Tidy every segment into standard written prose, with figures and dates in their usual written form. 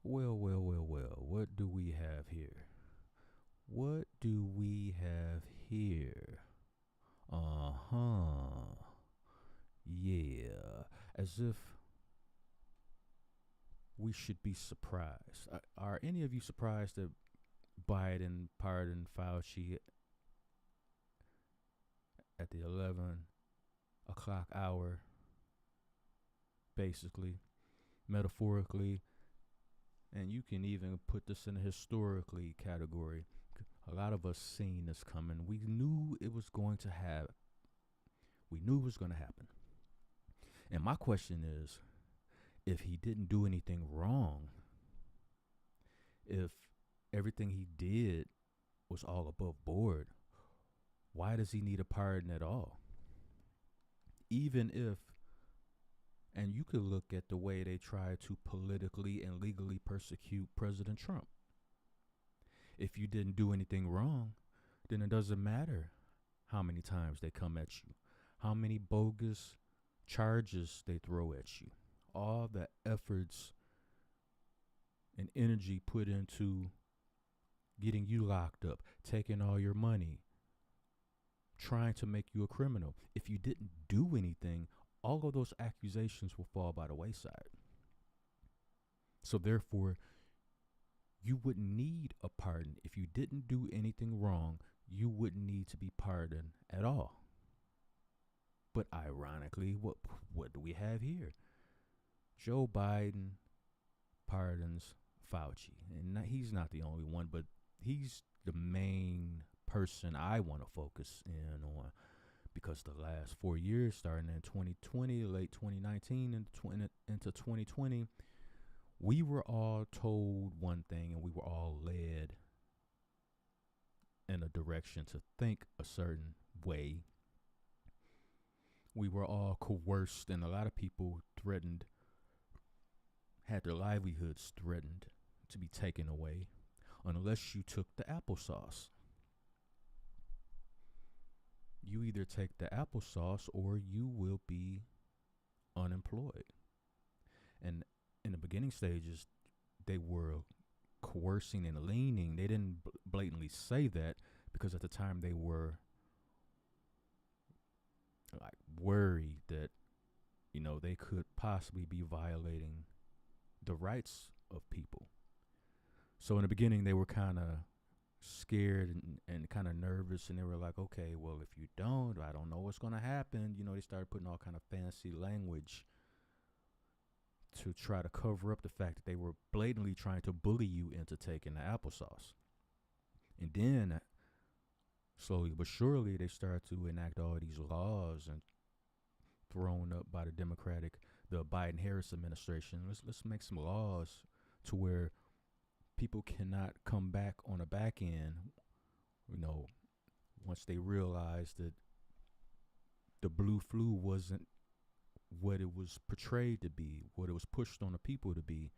Well. What do we have here? What do we have here? Uh huh. Yeah. As if we should be surprised. Are any of you surprised that Biden pardoned Fauci at the 11 o'clock hour, basically, metaphorically? And you can even put this in a historically category. A lot of us seen this coming. We knew it was going to happen. And my question is, if he didn't do anything wrong, if everything he did was all above board, why does he need a pardon at all? Even if, and you could look at the way they try to politically and legally persecute President Trump. If you didn't do anything wrong, then it doesn't matter how many times they come at you, how many bogus charges they throw at you. All the efforts and energy put into getting you locked up, taking all your money, trying to make you a criminal. If you didn't do anything, all of those accusations will fall by the wayside. So therefore, you wouldn't need a pardon. If you didn't do anything wrong, you wouldn't need to be pardoned at all. But ironically, what do we have here? Joe Biden pardons Fauci. And he's not the only one, but he's the main person I want to focus in on, because the last 4 years, starting in 2020, late 2019 into 2020, we were all told one thing and we were all led in a direction to think a certain way. We were all coerced, and a lot of people had their livelihoods threatened to be taken away unless you took the applesauce. You either take the applesauce or you will be unemployed. And in the beginning stages, they were coercing and leaning. They didn't blatantly say that, because at the time they were like worried that, they could possibly be violating the rights of people. So in the beginning, they were kind of scared and kind of nervous, and they were like, okay, well, if you don't, I don't know what's going to happen. They started putting all kind of fancy language to try to cover up the fact that they were blatantly trying to bully you into taking the applesauce. And then slowly but surely, they started to enact all these laws and thrown up by the Biden-Harris administration. Let's make some laws to where people cannot come back on the back end, once they realized that the blue flu wasn't what it was portrayed to be, what it was pushed on the people to be,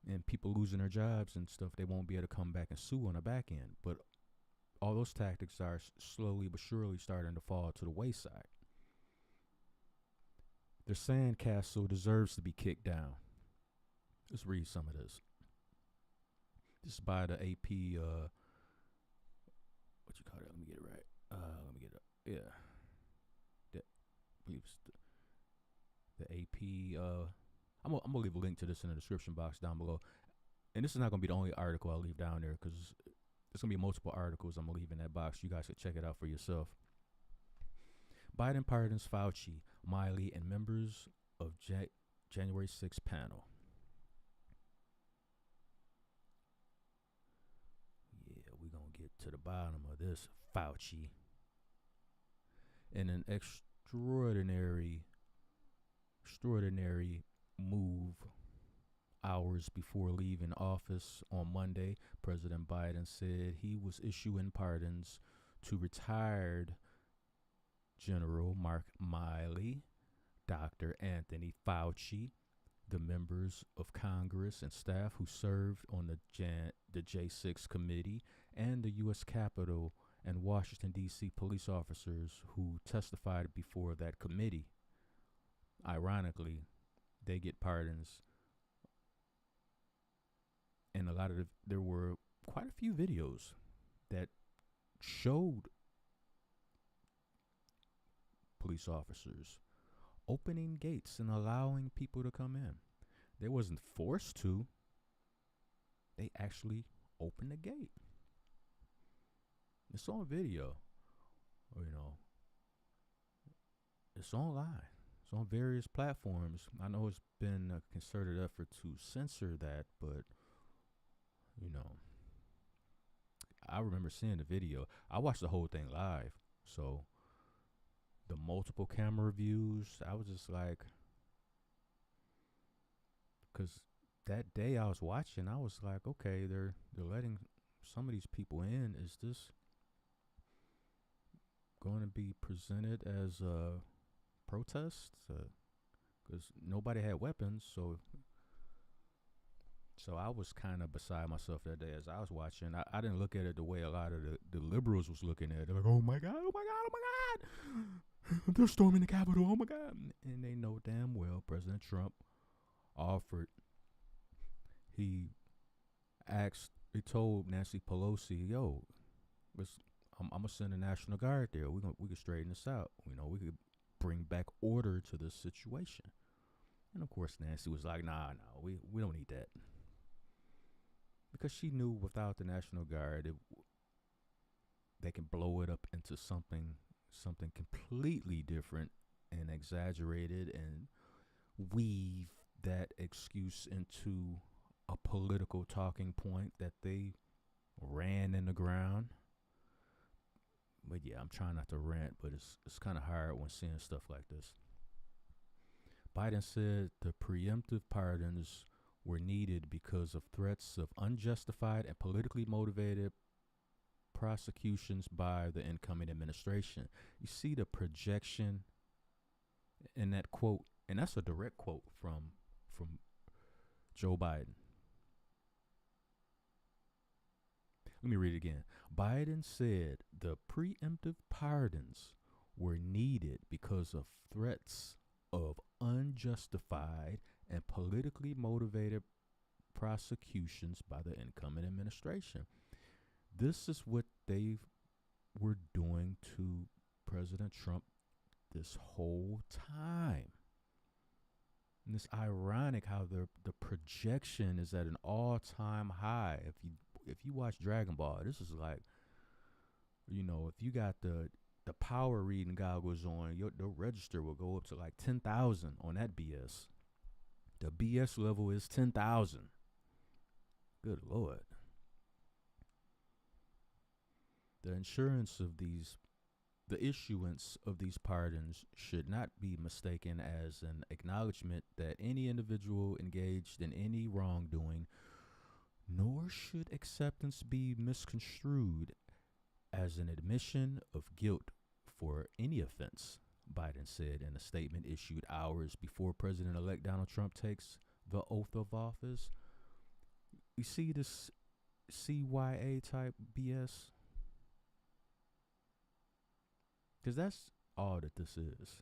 and people losing their jobs and stuff, they won't be able to come back and sue on the back end. But all those tactics are slowly but surely starting to fall to the wayside. The sandcastle deserves to be kicked down. Let's read some of this. This is by the AP, what you call it? Let me get it right. Let me get it up. Yeah. I believe it's the AP. I'm going to leave a link to this in the description box down below. And this is not going to be the only article I'll leave down there, because there's going to be multiple articles I'm going to leave in that box. You guys can check it out for yourself. Biden pardons Fauci, Miley, and members of January 6th panel. Yeah, we're going to get to the bottom of this, Fauci. In an extraordinary move, hours before leaving office on Monday, President Biden said he was issuing pardons to retired General Mark Miley, Dr. Anthony Fauci, the members of Congress and staff who served on the J6 committee, and the U.S. Capitol and Washington, D.C. police officers who testified before that committee. Ironically, they get pardons And there were quite a few videos that showed police officers opening gates and allowing people to come in. They wasn't forced to. They actually opened the gate. It's on video. It's online. It's on various platforms. I know it's been a concerted effort to censor that, but I remember seeing the video. I watched the whole thing live, so the multiple camera views, I was just like, because that day I was watching, I was like, okay, they're letting some of these people in. Is this going to be presented as a protest? Because nobody had weapons, so I was kind of beside myself that day as I was watching. I didn't look at it the way a lot of the liberals was looking at it. They're like, oh my God, oh my God, oh my God. They're storming the Capitol, oh my God. And they know damn well President Trump offered. He told Nancy Pelosi, yo, I'm going to send a National Guard there. We can straighten this out. We could bring back order to this situation. And of course, Nancy was like, nah, we don't need that. Because she knew without the National Guard, they can blow it up into something completely different and exaggerated and weave that excuse into a political talking point that they ran in the ground. But yeah, I'm trying not to rant, but it's kind of hard when seeing stuff like this. Biden said the preemptive pardons were needed because of threats of unjustified and politically motivated prosecutions by the incoming administration. You see the projection in that quote, and that's a direct quote from Joe Biden. Let me read it again. Biden said the preemptive pardons were needed because of threats of unjustified and politically motivated prosecutions by the incoming administration. This is what they were doing to President Trump this whole time. And it's ironic how the projection is at an all-time high. If you watch Dragon Ball, this is like, if you got the power reading goggles on, the register will go up to like 10,000 on that BS. The BS level is 10,000. Good Lord. The issuance of these pardons should not be mistaken as an acknowledgement that any individual engaged in any wrongdoing, nor should acceptance be misconstrued as an admission of guilt for any offense, Biden said in a statement issued hours before President-elect Donald Trump takes the oath of office. You see this CYA type BS? Because that's all that this is.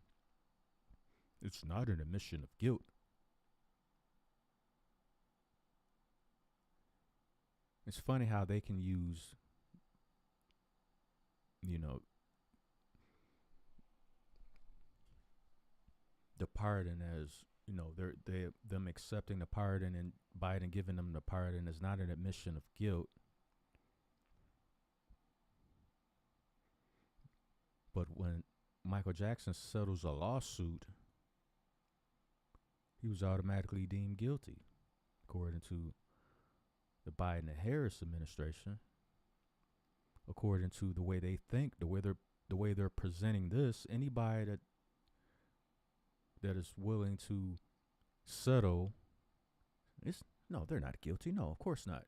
It's not an admission of guilt. It's funny how they can use, the pardon as, them accepting the pardon and Biden giving them the pardon is not an admission of guilt. But when Michael Jackson settles a lawsuit, he was automatically deemed guilty, according to the Biden and Harris administration. According to the way they think, the way they're presenting this, anybody that is willing to settle, they're not guilty. No, of course not.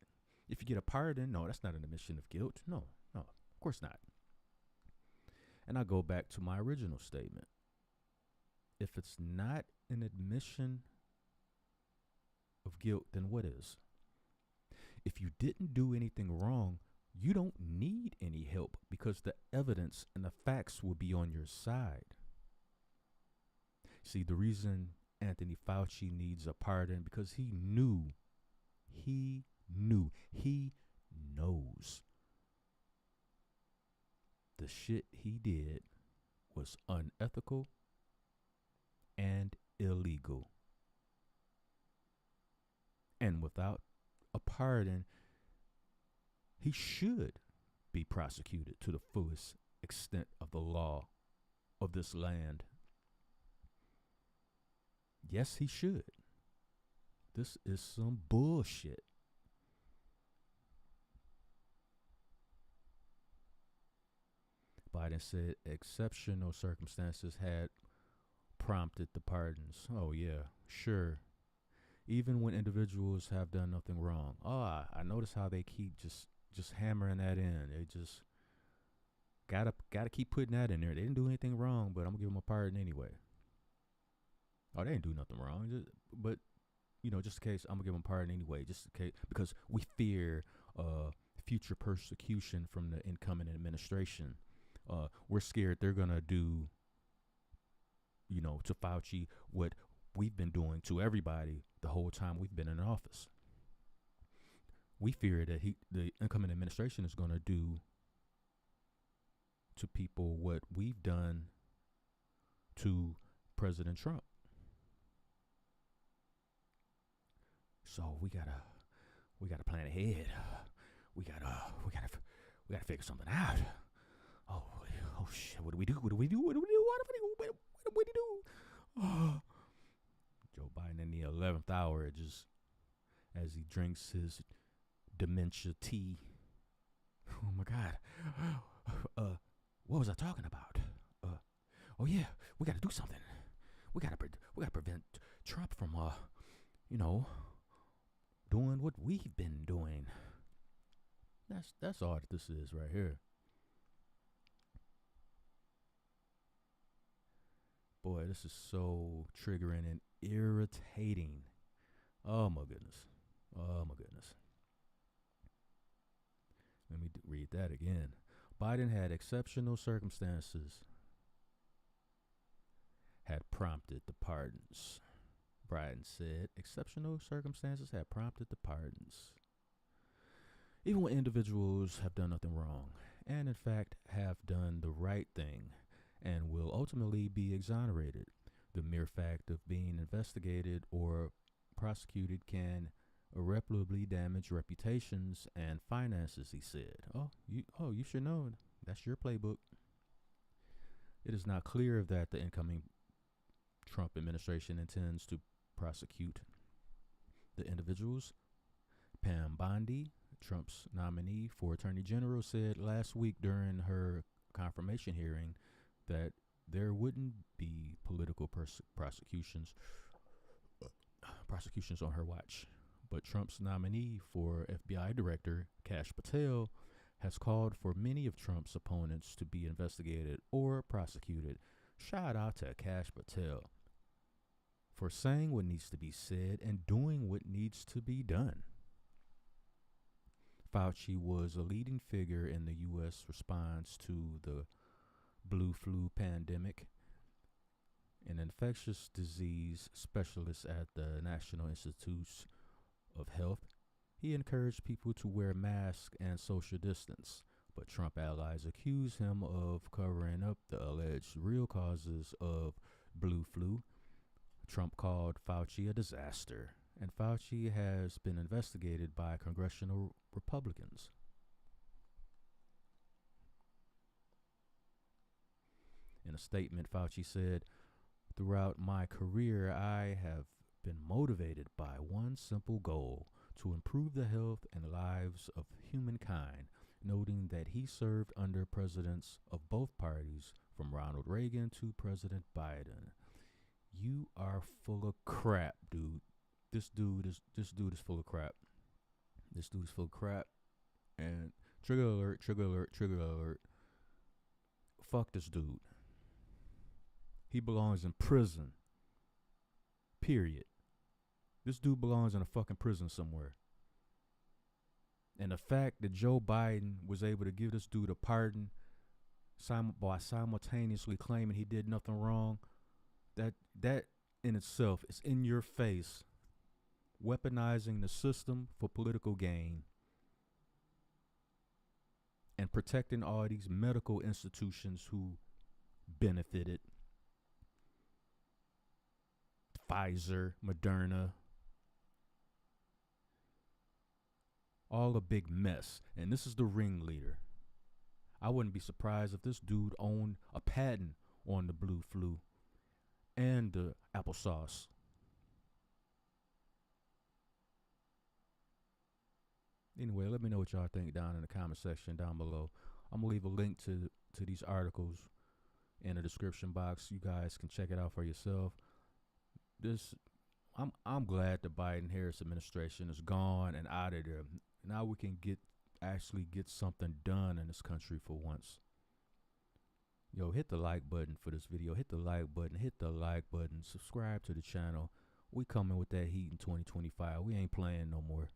If you get a pardon, no, that's not an admission of guilt. No, of course not. And I go back to my original statement. If it's not an admission of guilt, then what is? If you didn't do anything wrong, you don't need any help because the evidence and the facts will be on your side. See, the reason Anthony Fauci needs a pardon because he knew. He knows the shit he did was unethical and illegal. And without a pardon, he should be prosecuted to the fullest extent of the law of this land. Yes, he should. This is some bullshit. Biden said exceptional circumstances had prompted the pardons. Oh, yeah, sure. Even when individuals have done nothing wrong. Oh, I notice how they keep just hammering that in. They just gotta keep putting that in there. They didn't do anything wrong, but I'm gonna give them a pardon anyway. Oh, they didn't do nothing wrong, but just in case, I'm gonna give them a pardon anyway, just in case, because we fear future persecution from the incoming administration. We're scared they're gonna do, to Fauci what we've been doing to everybody the whole time we've been in office. We fear that the incoming administration is gonna do to people what we've done to President Trump. So we gotta plan ahead. We gotta figure something out. Oh shit! What do we do? What do we do? What do we do? What do we do? Oh. Joe Biden in the 11th hour, just as he drinks his dementia tea. Oh my God. What was I talking about? Oh yeah, we got to do something. We got to prevent Trump from doing what we've been doing. That's all that this is right here. Boy, this is so triggering and irritating. Oh my goodness. Let me read that again. Biden had exceptional circumstances had prompted the pardons. Biden said exceptional circumstances had prompted the pardons. Even when individuals have done nothing wrong, and in fact have done the right thing, and will ultimately be exonerated, the mere fact of being investigated or prosecuted can irreparably damage reputations and finances, he said. You should know. That's your playbook. It is not clear that the incoming Trump administration intends to prosecute the individuals. Pam Bondi, Trump's nominee for Attorney General, said last week during her confirmation hearing that there wouldn't be political prosecutions on her watch. But Trump's nominee for FBI Director, Kash Patel, has called for many of Trump's opponents to be investigated or prosecuted. Shout out to Kash Patel for saying what needs to be said and doing what needs to be done. Fauci was a leading figure in the U.S. response to the blue flu pandemic. An infectious disease specialist at the National Institutes of Health, he encouraged people to wear masks and social distance, but Trump allies accuse him of covering up the alleged real causes of blue flu. Trump called Fauci a disaster, and Fauci has been investigated by congressional Republicans. In a statement, Fauci said, "Throughout my career, I have been motivated by one simple goal, to improve the health and lives of humankind," noting that he served under presidents of both parties, from Ronald Reagan to President Biden. You are full of crap, dude. This dude is full of crap. This dude is full of crap. And trigger alert, trigger alert, trigger alert. Fuck this dude. He belongs in prison. Period. This dude belongs in a fucking prison somewhere. And the fact that Joe Biden was able to give this dude a pardon by simultaneously claiming he did nothing wrong, that in itself is in your face weaponizing the system for political gain, and protecting all these medical institutions who benefited. Pfizer, Moderna, all a big mess. And this is the ringleader. I wouldn't be surprised if this dude owned a patent on the blue flu and the applesauce. Anyway, let me know what y'all think down in the comment section down below. I'm gonna leave a link to these articles in the description box. You guys can check it out for yourself. I'm glad the Biden-Harris administration is gone and out of there. Now we can actually get something done in this country for once. Yo, hit the like button for this video. Hit the like button. Subscribe to the channel. We coming with that heat in 2025. We ain't playing no more.